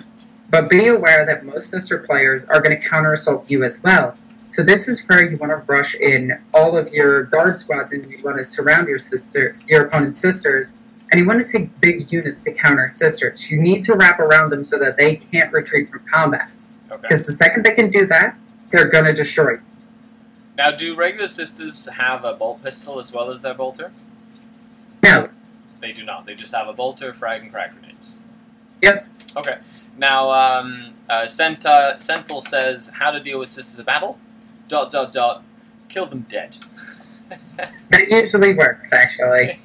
But be aware that most sister players are going to counter-assault you as well. So this is where you want to rush in all of your guard squads, and you want to surround your opponent's sisters, and you want to take big units to counter sisters. You need to wrap around them so that they can't retreat from combat. Because the second they can do that, they're going to destroy you. Now, do regular sisters have a bolt pistol as well as their bolter? No. They do not. They just have a bolter, frag, and crack grenades. Yep. Okay. Now, Sentinel says, how to deal with sisters of battle? ... Kill them dead. That usually works, actually.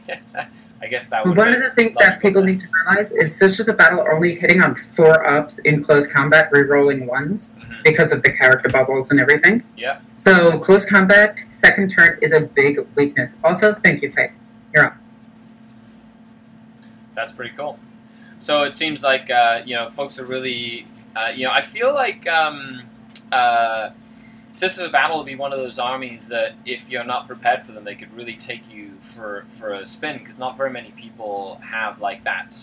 I guess that would One of the things that people need to realize is Sisters of Battle are only hitting on 4-ups in close combat, re-rolling 1s, because of the character bubbles and everything. Yeah. So, close combat, second turn is a big weakness. Also, thank you, Faye. You're up. That's pretty cool. So it seems like, folks are really, I feel like Sisters of Battle will be one of those armies that if you're not prepared for them, they could really take you for a spin, because not very many people have like that.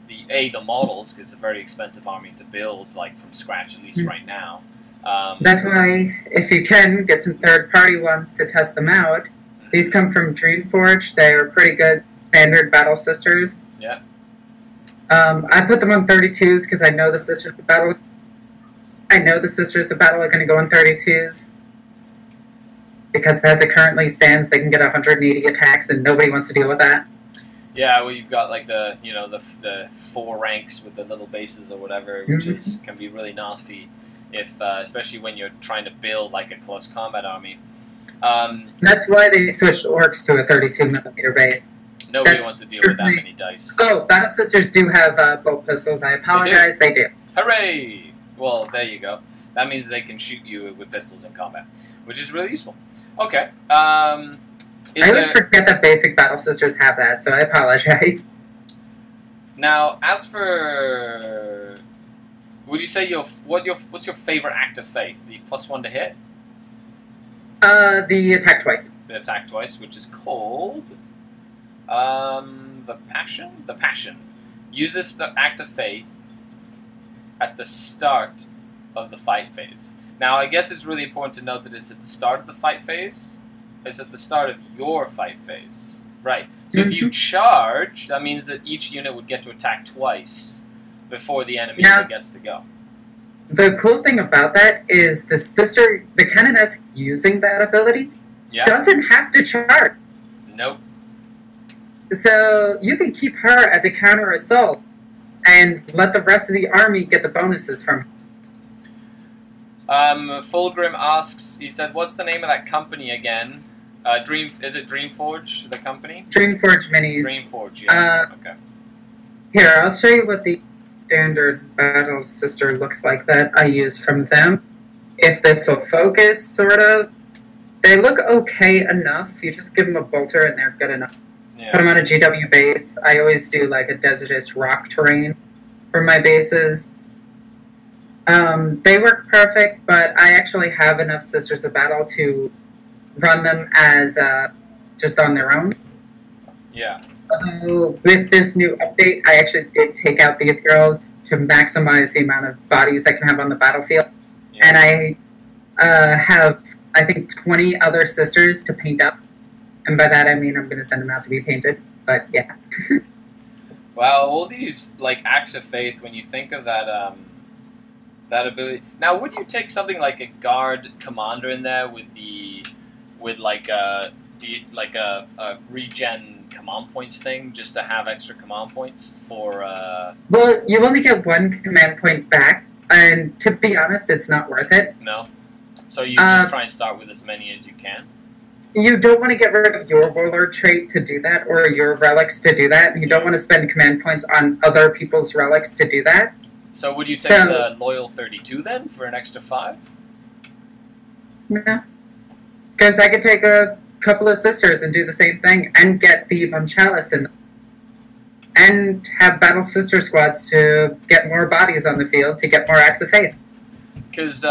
The models, because it's a very expensive army to build, like from scratch, at least right now. That's why, if you can, get some third-party ones to test them out. These come from Dreamforge. They are pretty good standard battle sisters. Yeah. I put them on 32s because I know the Sisters of Battle. I know the Sisters of Battle are going to go on 32s. Because as it currently stands, they can get 180 attacks, and nobody wants to deal with that. Yeah, well, you've got like the 4 ranks with the little bases or whatever, which can be really nasty, if especially when you're trying to build like a close combat army. That's why they switched orcs to a 32mm base. Nobody wants to deal with that many dice. Oh, Battle Sisters do have bolt pistols. I apologize, they do. Hooray! Well, there you go. That means they can shoot you with pistols in combat, which is really useful. Okay. I always forget that basic Battle Sisters have that, so I apologize. Now, as for... Would you say what's your favorite act of faith? The +1 to hit? The attack twice. The attack twice, which is called... the Passion? The Passion. Use this act of faith at the start of the fight phase. Now, I guess it's really important to note that it's at the start of the fight phase. It's at the start of your fight phase. Right. So if you charge, that means that each unit would get to attack twice before the enemy gets to go. The cool thing about that is the Canoness using that ability doesn't have to charge. Nope. So you can keep her as a counter-assault and let the rest of the army get the bonuses from her. Fulgrim asks, he said, what's the name of that company again? Is it Dreamforge, the company? Dreamforge Minis. Dreamforge, yeah. Okay. Here, I'll show you what the standard Battle Sister looks like that I use from them. If this will focus, sort of. They look okay enough. You just give them a bolter and they're good enough. Yeah. Put them on a GW base. I always do like a desertous rock terrain for my bases. They work perfect, but I actually have enough Sisters of Battle to run them as just on their own. Yeah. With this new update, I actually did take out these girls to maximize the amount of bodies I can have on the battlefield. Yeah. And I have, I think, 20 other sisters to paint up. And by that I mean I'm going to send them out to be painted. But yeah. Wow, all these like acts of faith. When you think of that, that ability. Now, would you take something like a guard commander in there with like a regen command points thing, just to have extra command points for? Well, you only get one command point back, and to be honest, it's not worth it. No. So you just try and start with as many as you can. You don't want to get rid of your warlord trait to do that, or your relics to do that. You don't want to spend command points on other people's relics to do that. So would you take the Loyal 32 then, for an extra 5? No. Because I could take a couple of sisters and do the same thing, and get the Monchalis in them. And have battle sister squads to get more bodies on the field, to get more acts of faith. Because,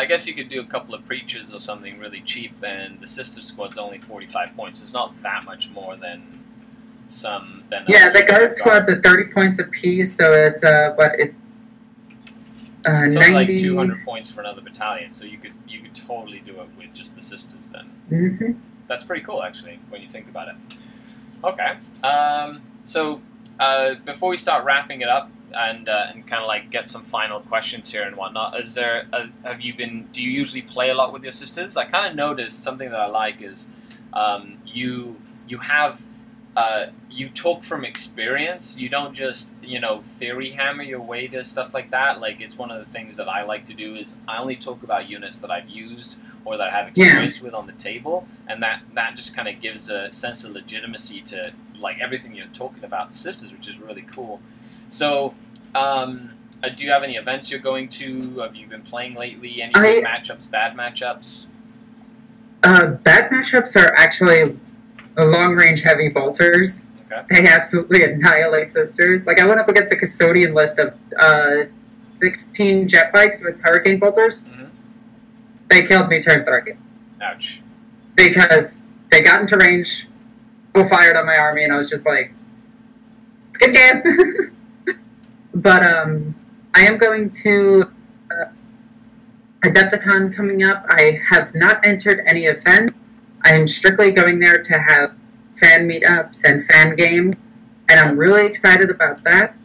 I guess you could do a couple of preachers or something really cheap, and the sister squad's only 45 points. It's not that much more than some. Yeah, the guard squad's at 30 points apiece, so it's it's 90... like 200 points for another battalion. So you could totally do it with just the sisters then. Mm-hmm. That's pretty cool, actually, when you think about it. Okay, so before we start wrapping it up, and kind of like get some final questions here and whatnot, do you usually play a lot with your sisters? I kind of noticed something that I like is you talk from experience. You don't just theory hammer your way to stuff like that. Like, it's one of the things that I like to do is I only talk about units that I've used or that I have experience with on the table, and that just kind of gives a sense of legitimacy to like everything you're talking about in sisters, which is really cool. So, do you have any events you're going to? Have you been playing lately? Any good matchups, bad matchups? Bad matchups are actually long-range heavy bolters. Okay. They absolutely annihilate sisters. Like, I went up against a custodian list of 16 jet bikes with hurricane bolters. Mm-hmm. They killed me turn 3. Ouch. Because they got into range, fired on my army, and I was just like, good game! But I am going to Adepticon coming up. I have not entered any event. I am strictly going there to have fan meetups and fan game, and I'm really excited about that.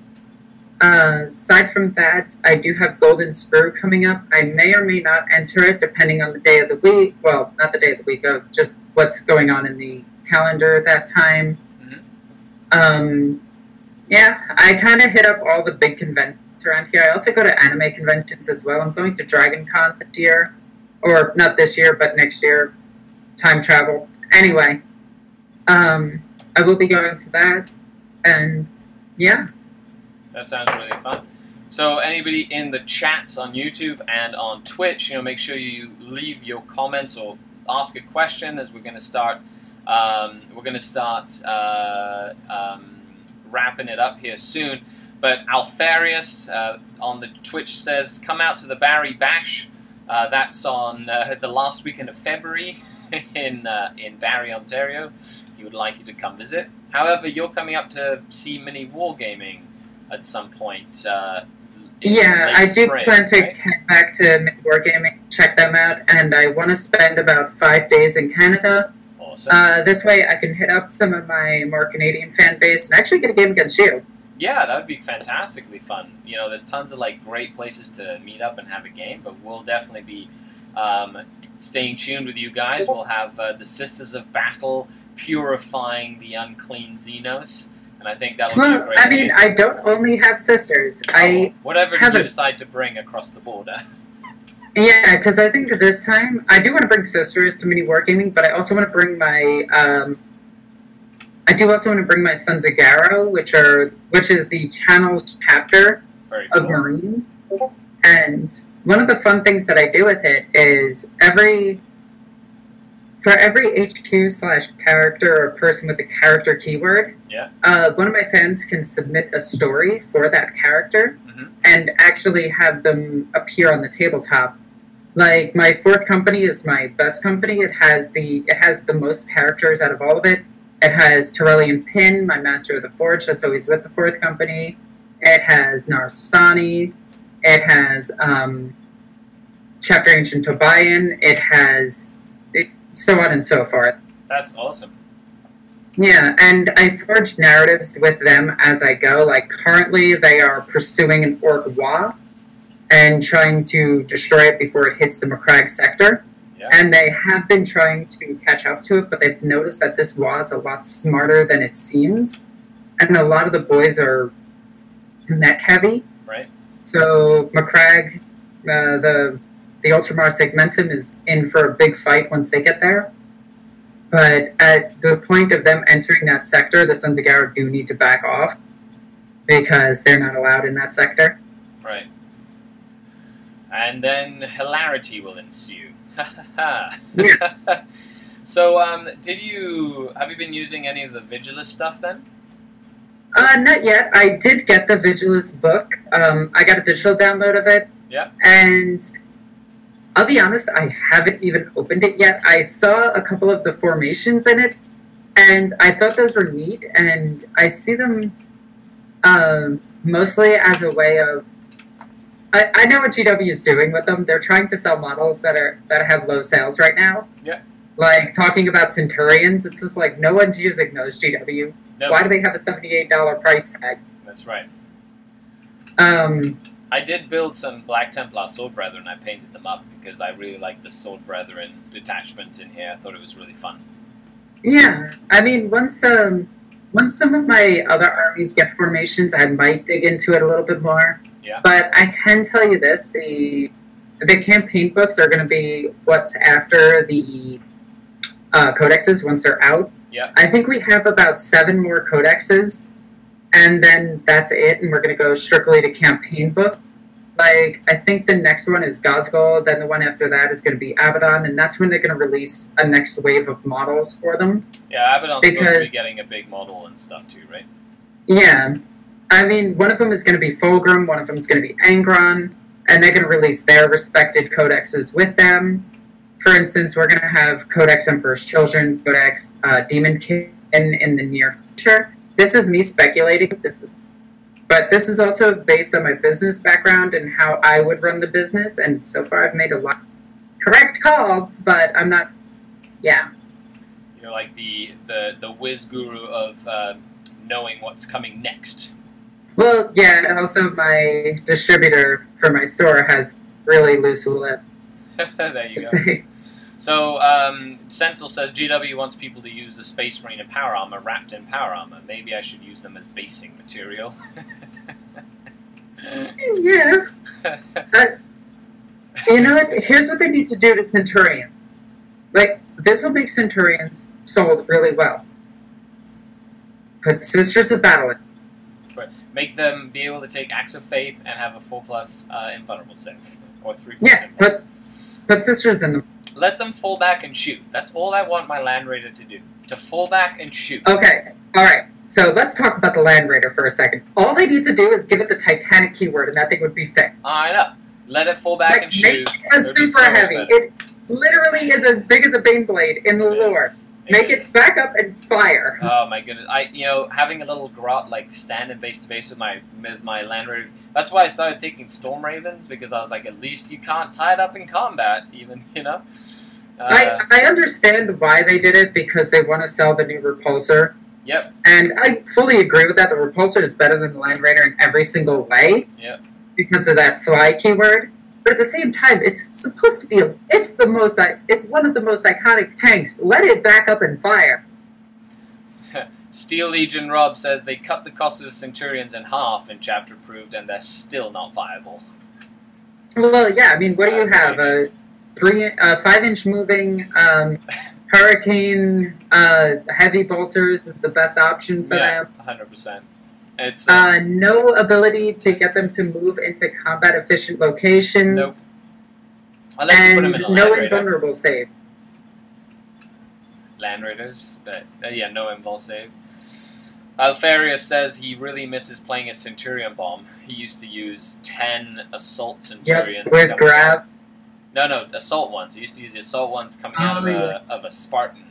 Aside from that, I do have Golden Sprue coming up. I may or may not enter it, depending on the day of the week. Well, not the day of the week, just what's going on in the calendar at that time. Mm-hmm. Yeah, I kind of hit up all the big conventions around here. I also go to anime conventions as well. I'm going to Dragon Con this year. Or, not this year, but next year. Time travel. Anyway, I will be going to that. And, yeah. That sounds really fun. So anybody in the chats on YouTube and on Twitch, make sure you leave your comments or ask a question, as we're going to start. Wrapping it up here soon. But Alfarius on the Twitch says, come out to the Barry Bash. That's on the last weekend of February in Barrie, Ontario. He would like you to come visit. However, you're coming up to see Mini Wargaming at some point. Yeah, I do plan to right? head back to Mini Wargaming, check them out, and I want to spend about 5 days in Canada. Awesome. This way I can hit up some of my more Canadian fan base and actually get a game against you. Yeah, that would be fantastically fun. There's tons of great places to meet up and have a game, but we'll definitely be staying tuned with you guys. We'll have the Sisters of Battle purifying the unclean Xenos, and I think that'll be a great game. I don't only have sisters. Whatever you decide to bring across the border. Yeah, because I think this time I do want to bring sisters to Mini Wargaming, but I also want to bring my Sons of Garrow, which is the channel's chapter of Marines, And one of the fun things that I do with it is for every HQ/character or person with the character keyword, one of my fans can submit a story for that character and actually have them appear on the tabletop. Like, my 4th company is my best company. It has the most characters out of all of it. It has Terrellian Pin, my Master of the Forge, that's always with the 4th company. It has Narstani. It has Chapter Ancient Tobian. It has so on and so forth. That's awesome. Yeah, and I forge narratives with them as I go. Like, currently they are pursuing an Orc Wa and trying to destroy it before it hits the Macragge sector. Yeah. And they have been trying to catch up to it, but they've noticed that this Wa is a lot smarter than it seems. And a lot of the boys are mech heavy. Right. So Macragge, the Ultramar Segmentum is in for a big fight once they get there. But at the point of them entering that sector, the Sons of Garrett do need to back off because they're not allowed in that sector. Right. And then hilarity will ensue. Yeah. So, have you been using any of the Vigilus stuff then? Not yet. I did get the Vigilus book. I got a digital download of it. Yeah. And I'll be honest, I haven't even opened it yet. I saw a couple of the formations in it, and I thought those were neat, and I see them mostly as a way of... I know what GW is doing with them. They're trying to sell models that have low sales right now. Yeah. Like, talking about Centurions, it's just like, no one's using those, GW. Nope. Why do they have a $78 price tag? That's right. I did build some Black Templar Sword Brethren. I painted them up because I really liked the Sword Brethren detachment in here. I thought it was really fun. Yeah, I mean, once some of my other armies get formations, I might dig into it a little bit more. Yeah. But I can tell you this, the campaign books are going to be what's after the codexes once they're out. Yeah. I think we have about 7 more codexes, and then that's it, and we're going to go strictly to campaign book. Like, I think the next one is Gosgol, then the one after that is going to be Abaddon, and that's when they're going to release a next wave of models for them. Yeah, Abaddon's supposed to be getting a big model and stuff too, right? Yeah. I mean, one of them is going to be Fulgrim, one of them is going to be Angron, and they're going to release their respected codexes with them. For instance, we're going to have Codex Emperor's Children, Codex Demon King in the near future. This is me speculating, but this is also based on my business background and how I would run the business, and so far I've made a lot of correct calls, but I'm not, yeah. You're like the whiz guru of knowing what's coming next. Well, yeah, and also my distributor for my store has really loose lip. There you go. So, Sentinel says, GW wants people to use the Space Marine and Power Armor wrapped in Power Armor. Maybe I should use them as basing material. Yeah. You know what? Here's what they need to do to Centurion. Like, this will make Centurions sold really well. Put Sisters of Battle in. Right. Make them be able to take Acts of Faith and have a 4+ invulnerable save. Or 3+. Yeah, put Sisters in them. Let them fall back and shoot. That's all I want my Land Raider to do. To fall back and shoot. Okay, alright. So let's talk about the Land Raider for a second. All they need to do is give it the Titanic keyword and that thing would be fixed. I know. Let it fall back and shoot. Make it super heavy. It literally is as big as a Baneblade in the lore. Make it back up and fire. Oh my goodness! Having a little grot like standing base to base with my Land Raider. That's why I started taking Storm Ravens, because I was like, at least you can't tie it up in combat, even, you know. I understand why they did it, because they want to sell the new Repulsor. Yep. And I fully agree with that. The Repulsor is better than the Land Raider in every single way. Yep. Because of that fly keyword. But at the same time, it's supposed to be it's one of the most iconic tanks. Let it back up and fire. Steel Legion Rob says they cut the cost of the Centurions in half in Chapter Approved, and they're still not viable. Well, yeah. I mean, what do you have? A 5-inch moving Hurricane heavy bolters is the best option for them. 100%. It's no ability to get them to move into combat-efficient locations. Nope. Unless you put them in a no Land Raider. invulnerable save. Land Raiders, but yeah, no invul save. Alfarius says he really misses playing a Centurion bomb. He used to use 10 assault Centurions. Yep, with grab. No, assault ones. He used to use the assault ones coming out of a Spartan.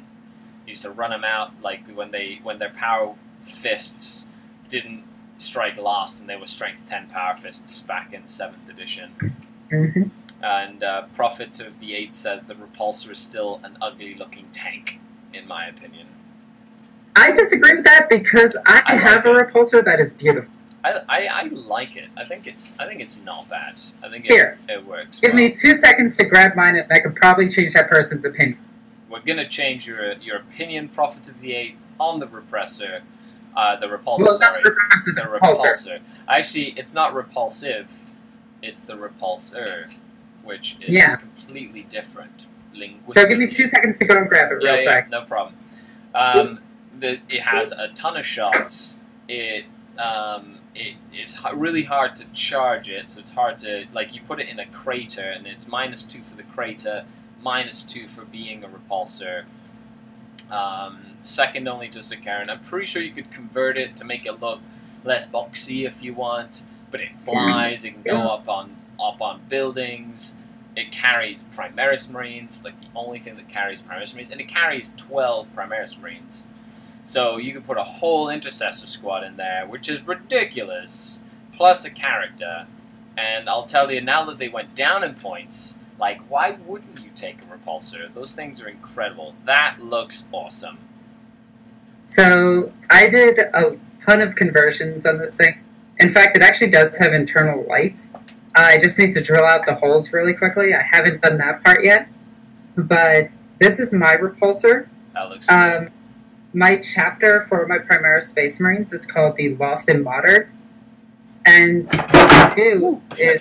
He used to run them out like when their power fists didn't strike last, and they were strength 10 power fists back in 7th edition. Mm-hmm. And Prophet of the 8 says the Repulsor is still an ugly-looking tank, in my opinion. I disagree with that because I have a Repulsor that is beautiful. I like it. I think it's not bad. I think it works. Give me 2 seconds to grab mine, and I can probably change that person's opinion. We're gonna change your opinion, Prophet of the 8, on the Repressor, the Repulsor. Well, sorry, the Repulsor. Actually, it's not repulsive. It's the Repulsor, which is completely different linguistically. So give me 2 seconds to go and grab it real quick. No problem. It has a ton of shots. It's really hard to charge it, so it's hard to, like, you put it in a crater, and it's -2 for the crater, -2 for being a repulsor. Second only to Sakaran. I'm pretty sure you could convert it to make it look less boxy if you want, but it flies, it can go up on buildings, it carries Primaris Marines, like the only thing that carries Primaris Marines, and it carries 12 Primaris Marines. So you can put a whole Intercessor squad in there, which is ridiculous, plus a character. And I'll tell you, now that they went down in points, like, why wouldn't you take a Repulsor? Those things are incredible. That looks awesome. So I did a ton of conversions on this thing. In fact, it actually does have internal lights. I just need to drill out the holes really quickly. I haven't done that part yet. But this is my Repulsor. That looks good. My chapter for my Primaris Space Marines is called the Lost and Modern. And what you do is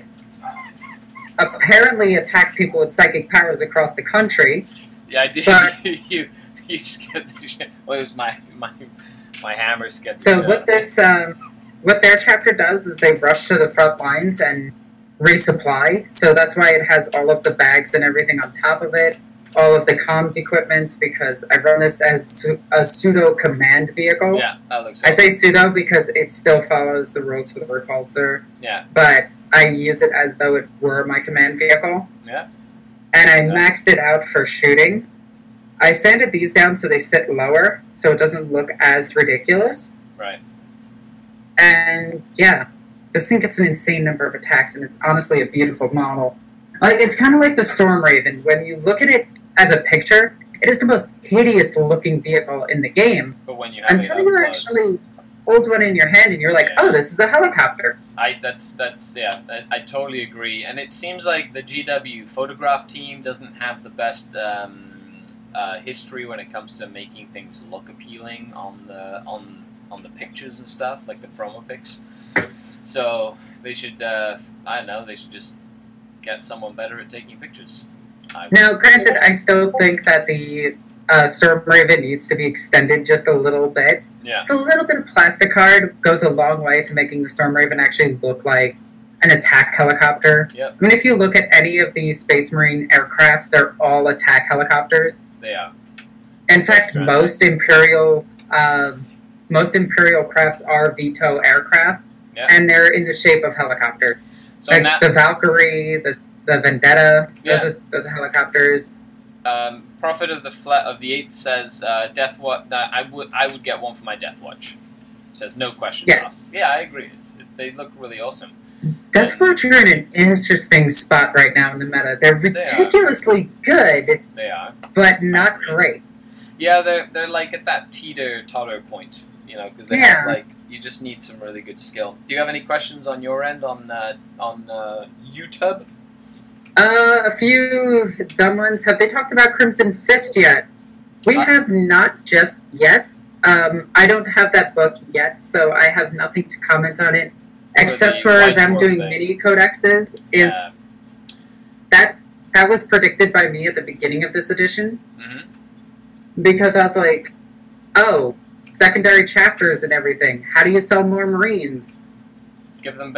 apparently attack people with psychic powers across the country. Yeah, I did. You scared the shit. Well, it was my hammer scared the shit. So what this, what their chapter does is they rush to the front lines and resupply. So that's why it has all of the bags and everything on top of it. All of the comms equipment, because I run this as a pseudo command vehicle. Yeah, that looks I say pseudo because it still follows the rules for the Repulsor. Yeah. But I use it as though it were my command vehicle. Yeah. And I maxed it out for shooting. I sanded these down so they sit lower, so it doesn't look as ridiculous. Right. And yeah, this thing gets an insane number of attacks, and it's honestly a beautiful model. Like, it's kind of like the Storm Raven. When you look at it as a picture, it is the most hideous looking vehicle in the game. But when you have until you actually hold one in your hand and you're like, oh, this is a helicopter. I totally agree. And it seems like the GW photograph team doesn't have the best history when it comes to making things look appealing on the pictures and stuff, like the promo pics. So they should, I don't know, they should just get someone better at taking pictures. Now, granted, I still think that the Storm Raven needs to be extended just a little bit. Yeah. So a little bit of plastic card goes a long way to making the Storm Raven actually look like an attack helicopter. Yep. I mean, if you look at any of the Space Marine aircrafts, they're all attack helicopters. They are. In fact, most Imperial crafts are Veto aircraft, and they're in the shape of helicopter. So like the Valkyrie, the Vendetta, those are helicopters. Prophet of the 8th says Deathwatch. I would get one for my Deathwatch. Says no questions asked. Yeah, I agree. They look really awesome. Deathwatch are in an interesting spot right now in the meta. They're ridiculously good. They are, but not great. Yeah, they're like at that teeter-totter point, you know, because they have like you just need some really good skill. Do you have any questions on your end on YouTube? A few dumb ones. Have they talked about Crimson Fist yet? We have not just yet. I don't have that book yet, so I have nothing to comment on it, except for them doing mini codexes. That was predicted by me at the beginning of this edition, because I was like, oh, secondary chapters and everything. How do you sell more Marines? Give them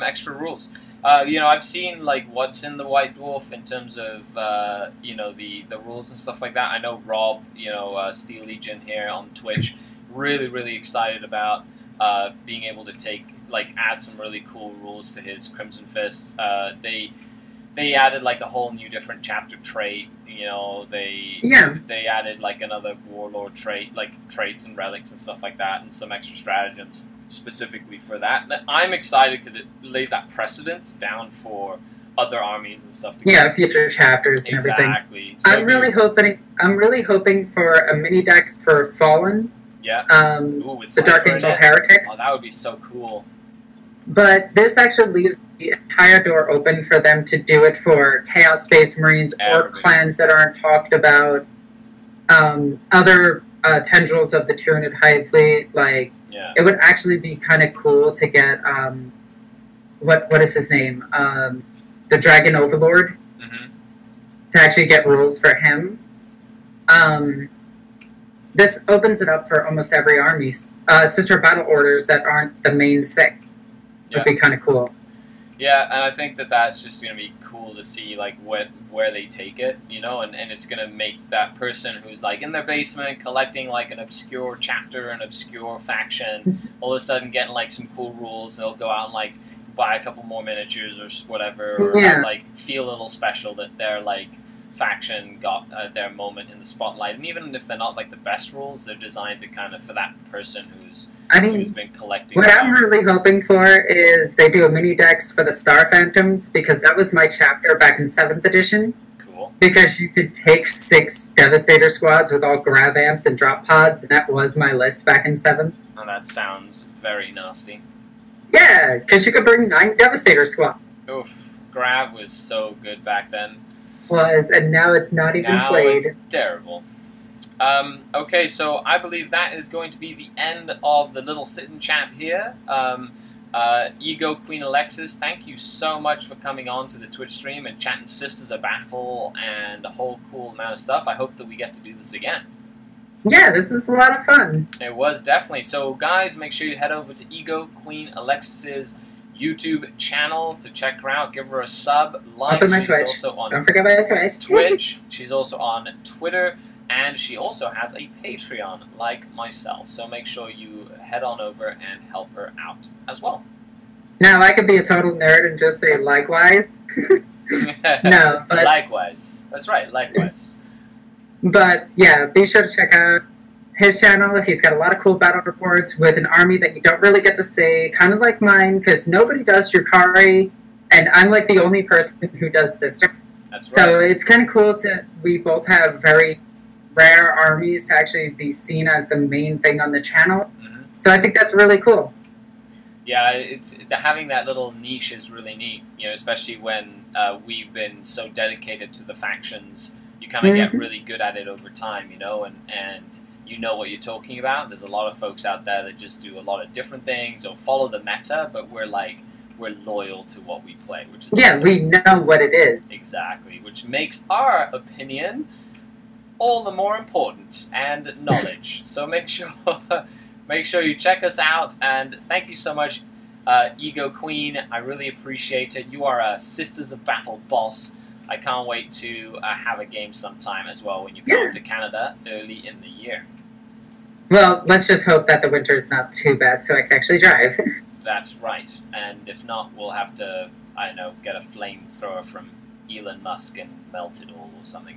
extra rules. I've seen like what's in the White Dwarf in terms of the rules and stuff like that. I know Rob, Steel Legion here on Twitch, really excited about being able to add some really cool rules to his Crimson Fists. They added like a whole new different chapter trait. They added like another warlord trait, like traits and relics and stuff like that, and some extra stratagems specifically for that. And I'm excited because it lays that precedent down for other armies and stuff. Future chapters and everything. Exactly. So I'm really hoping for a mini dex for Fallen. Yeah. With the Dark Angel Heretics. Oh, that would be so cool. But this actually leaves the entire door open for them to do it for Chaos Space Marines or clans that aren't talked about. Other tendrils of the Tyranid Hive Fleet, it would actually be kind of cool to get what is his name? The Dragon Overlord. To actually get rules for him. This opens it up for almost every army. Sister Battle Orders that aren't the main six would be kind of cool. Yeah, and I think that's just going to be cool to see where they take it, and it's going to make that person who's in their basement collecting an obscure chapter, an obscure faction, all of a sudden getting some cool rules. They'll go out and buy a couple more miniatures or whatever, or feel a little special that their faction got their moment in the spotlight. And even if they're not the best rules, they're designed to kind of for that person who's been collecting. What I'm really hoping for is they do a mini dex for the Star Phantoms, because that was my chapter back in 7th edition. Cool. Because you could take 6 Devastator squads with all grav amps and drop pods, and that was my list back in 7th. Oh, that sounds very nasty. Yeah, because you could bring 9 Devastator squads. Oof, grav was so good back then. And now it's not even played. It's terrible. Okay, so I believe that is going to be the end of the little sit-and chat here. Ego Queen Alexis, thank you so much for coming on to the Twitch stream and chatting Sisters of Battle and a whole cool amount of stuff. I hope that we get to do this again. Yeah, this was a lot of fun. It was, definitely. So, guys, make sure you head over to Ego Queen Alexis's YouTube channel to check her out. Give her a sub, like. Also my She's Twitch. also on Don't forget about Twitch. She's also on Twitter, and she also has a Patreon like myself. So make sure you head on over and help her out as well. Now, I could be a total nerd and just say likewise. No, but likewise. That's right, likewise. But yeah, be sure to check out his channel. He's got a lot of cool battle reports with an army that you don't really get to see, kind of like mine, because nobody does Drukari, and I'm the only person who does Sister. That's right. So it's kind of cool we both have very rare armies to actually be seen as the main thing on the channel. So I think that's really cool. Yeah, having that little niche is really neat, especially when we've been so dedicated to the factions. You kind of get really good at it over time, and you know what you're talking about. There's a lot of folks out there that just do a lot of different things or follow the meta, but we're loyal to what we play, which is awesome. We know what it is. Exactly, which makes our opinion all the more important, and knowledge. So make sure you check us out, and thank you so much, Ego Queen. I really appreciate it. You are a Sisters of Battle boss. I can't wait to have a game sometime as well when you come to Canada early in the year. Well, let's just hope that the winter is not too bad so I can actually drive. That's right. And if not, we'll have to, I don't know, get a flamethrower from Elon Musk and melt it all or something.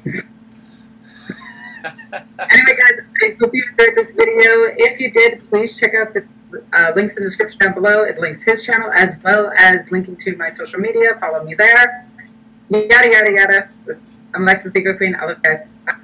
Anyway, guys, I hope you enjoyed this video. If you did, please check out the links in the description down below. It links his channel as well as linking to my social media. Follow me there. Yada, yada, yada. I'm Alexis, the Ego Queen. I love you guys. Bye.